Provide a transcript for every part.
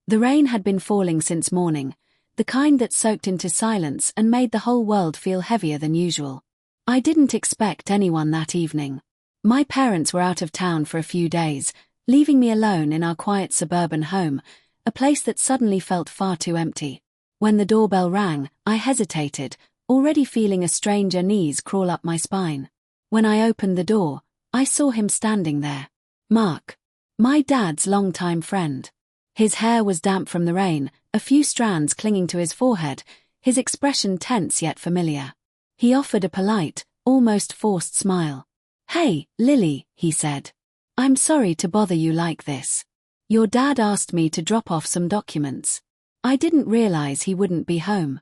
The rain had been falling since morning, the kind that soaked into silence and made the whole world feel heavier than usual. I didn't expect anyone that evening. My parents were out of town for a few days, leaving me alone in our quiet suburban home, a place that suddenly felt far too empty. When the doorbell rang, I hesitated, already feeling a strange unease crawl up my spine. When I opened the door, I saw him standing there. Mark. My dad's longtime friend. His hair was damp from the rain, a few strands clinging to his forehead, his expression tense yet familiar. He offered a polite, almost forced smile. "Hey, Lily," he said. "I'm sorry to bother you like this. Your dad asked me to drop off some documents. I didn't realize he wouldn't be home.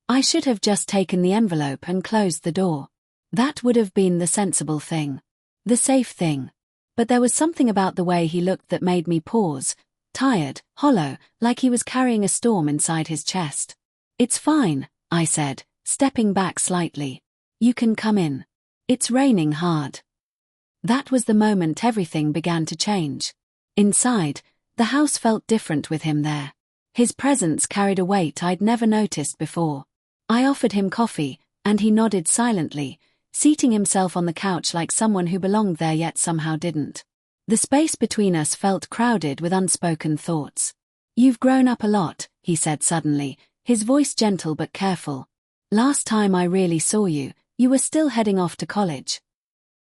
I should have just taken the envelope and closed the door. That would have been the sensible thing. The safe thing. But there was something about the way he looked that made me pause, tired, hollow, like he was carrying a storm inside his chest. "It's fine," I said, stepping back slightly. "You can come in. It's raining hard." That was the moment everything began to change. Inside, the house felt different with him there. His presence carried a weight I'd never noticed before. I offered him coffee, and he nodded silently, seating himself on the couch like someone who belonged there yet somehow didn't. The space between us felt crowded with unspoken thoughts. "You've grown up a lot," he said suddenly, his voice gentle but careful. "Last time I really saw you, you were still heading off to college."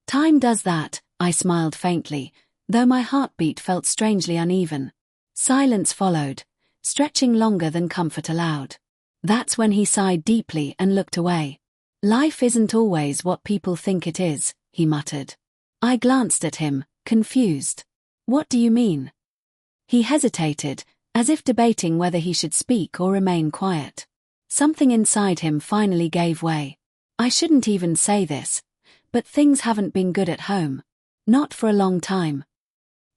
"Time does that," I smiled faintly, though my heartbeat felt strangely uneven. Silence followed, stretching longer than comfort allowed. That's when he sighed deeply and looked away. "Life isn't always what people think it is," he muttered. I glanced at him, confused. "What do you mean?" He hesitated, as if debating whether he should speak or remain quiet. Something inside him finally gave way. "I shouldn't even say this, but things haven't been good at home. Not for a long time."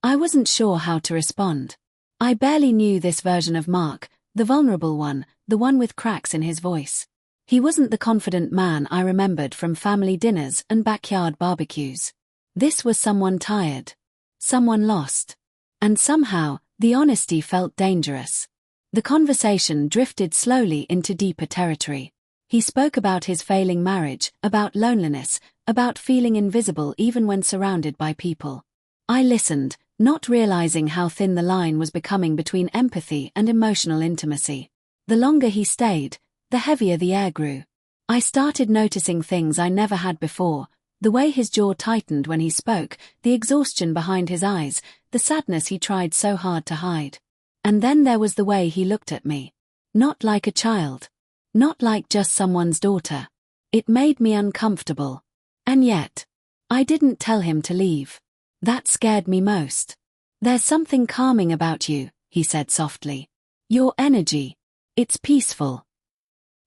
I wasn't sure how to respond. I barely knew this version of Mark, the vulnerable one, the one with cracks in his voice. He wasn't the confident man I remembered from family dinners and backyard barbecues. This was someone tired. Someone lost. And somehow, the honesty felt dangerous. The conversation drifted slowly into deeper territory. He spoke about his failing marriage, about loneliness, about feeling invisible even when surrounded by people. I listened, not realizing how thin the line was becoming between empathy and emotional intimacy. The longer he stayed, the heavier the air grew. I started noticing things I never had before, the way his jaw tightened when he spoke, the exhaustion behind his eyes, the sadness he tried so hard to hide. And then there was the way he looked at me. Not like a child. Not like just someone's daughter. It made me uncomfortable. And yet, I didn't tell him to leave. That scared me most. "There's something calming about you," he said softly. "Your energy. It's peaceful."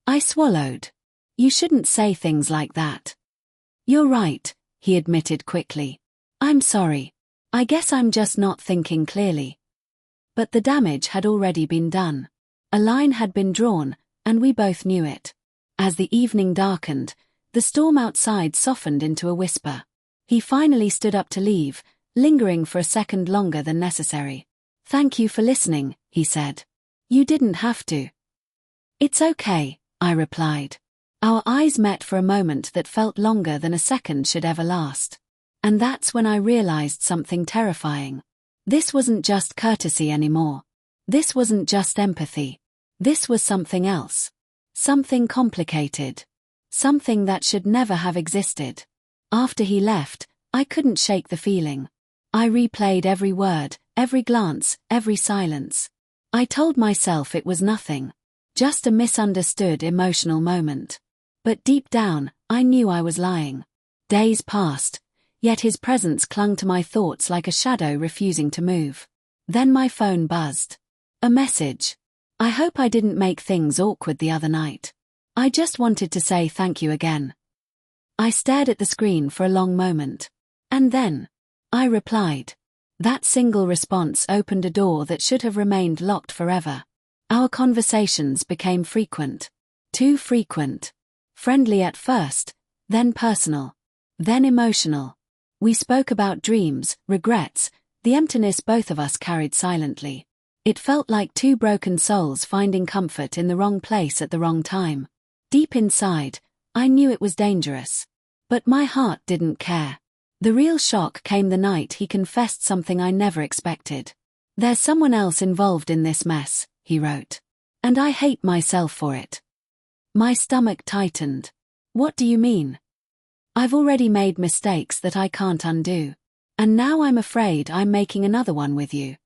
I swallowed. "You shouldn't say things like that." "You're right," he admitted quickly. "I'm sorry. I guess I'm just not thinking clearly." But the damage had already been done. A line had been drawn, and we both knew it. As the evening darkened, the storm outside softened into a whisper. He finally stood up to leave, lingering for a second longer than necessary. "Thank you for listening," he said. "You didn't have to." "It's okay," I replied. Our eyes met for a moment that felt longer than a second should ever last. And that's when I realized something terrifying. This wasn't just courtesy anymore. This wasn't just empathy. This was something else. Something complicated. Something that should never have existed. After he left, I couldn't shake the feeling. I replayed every word, every glance, every silence. I told myself it was nothing. Just a misunderstood emotional moment. But deep down, I knew I was lying. Days passed, yet his presence clung to my thoughts like a shadow refusing to move. Then my phone buzzed. A message. "I hope I didn't make things awkward the other night. I just wanted to say thank you again." I stared at the screen for a long moment. And then, I replied. That single response opened a door that should have remained locked forever. Our conversations became frequent. Too frequent. Friendly at first, then personal, then emotional. We spoke about dreams, regrets, the emptiness both of us carried silently. It felt like two broken souls finding comfort in the wrong place at the wrong time. Deep inside, I knew it was dangerous. But my heart didn't care. The real shock came the night he confessed something I never expected. "There's someone else involved in this mess," he wrote. "And I hate myself for it." My stomach tightened. "What do you mean?" "I've already made mistakes that I can't undo. And now I'm afraid I'm making another one with you."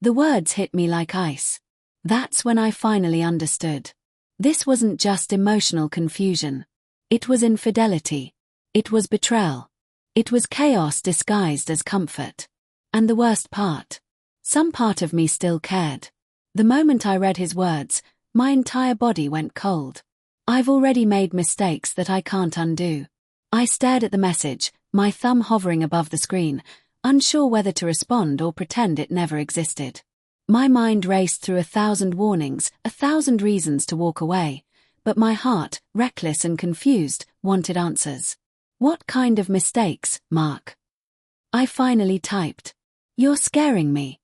The words hit me like ice. That's when I finally understood. This wasn't just emotional confusion. It was infidelity. It was betrayal. It was chaos disguised as comfort. And the worst part, some part of me still cared. The moment I read his words, my entire body went cold. "I've already made mistakes that I can't undo." I stared at the message, my thumb hovering above the screen, unsure whether to respond or pretend it never existed. My mind raced through 1,000 warnings, 1,000 reasons to walk away, but my heart, reckless and confused, wanted answers. "What kind of mistakes, Mark?" I finally typed. "You're scaring me."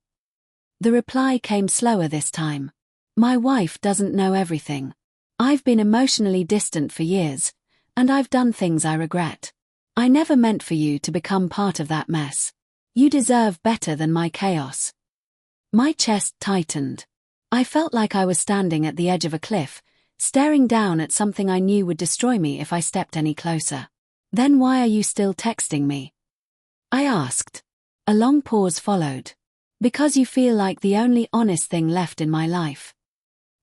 The reply came slower this time. "My wife doesn't know everything. I've been emotionally distant for years, and I've done things I regret. I never meant for you to become part of that mess. You deserve better than my chaos." My chest tightened. I felt like I was standing at the edge of a cliff, staring down at something I knew would destroy me if I stepped any closer. "Then why are you still texting me?" I asked. A long pause followed. "Because you feel like the only honest thing left in my life."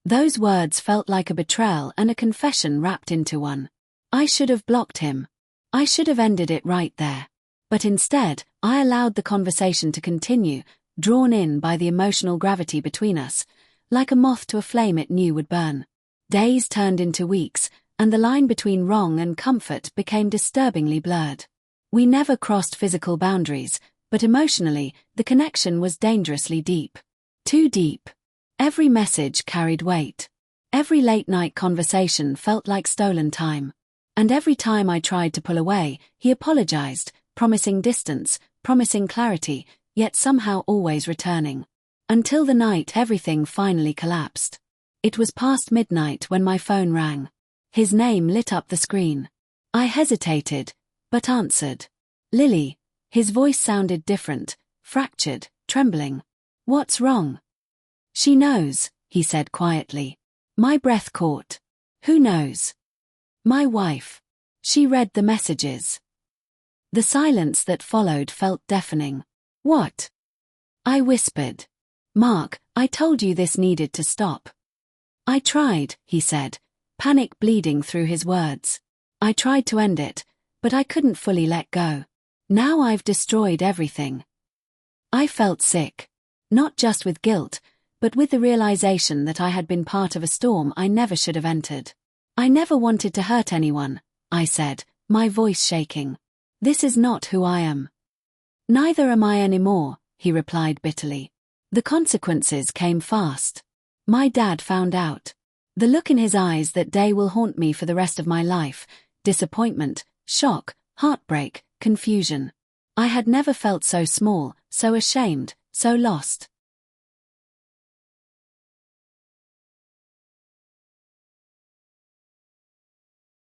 Those words felt like a betrayal and a confession wrapped into one. I should have blocked him. I should have ended it right there. But instead, I allowed the conversation to continue, drawn in by the emotional gravity between us, like a moth to a flame it knew would burn. Days turned into weeks, and the line between wrong and comfort became disturbingly blurred. We never crossed physical boundaries, but emotionally, the connection was dangerously deep. Too deep. Every message carried weight. Every late-night conversation felt like stolen time. And every time I tried to pull away, he apologized, promising distance, promising clarity, yet somehow always returning. Until the night everything finally collapsed. It was past midnight when my phone rang. His name lit up the screen. I hesitated, but answered. "Lily." His voice sounded different, fractured, trembling. "What's wrong?" "She knows," he said quietly. My breath caught. "Who knows?" "My wife. She read the messages." The silence that followed felt deafening. "What?" I whispered. "Mark, I told you this needed to stop." "I tried," he said, panic bleeding through his words. "I tried to end it, but I couldn't fully let go. Now I've destroyed everything." I felt sick. Not just with guilt, but with the realization that I had been part of a storm I never should have entered. "I never wanted to hurt anyone," I said, my voice shaking. "This is not who I am." "Neither am I anymore," he replied bitterly. The consequences came fast. My dad found out. The look in his eyes that day will haunt me for the rest of my life. Disappointment, shock, heartbreak, confusion. I had never felt so small, so ashamed, so lost.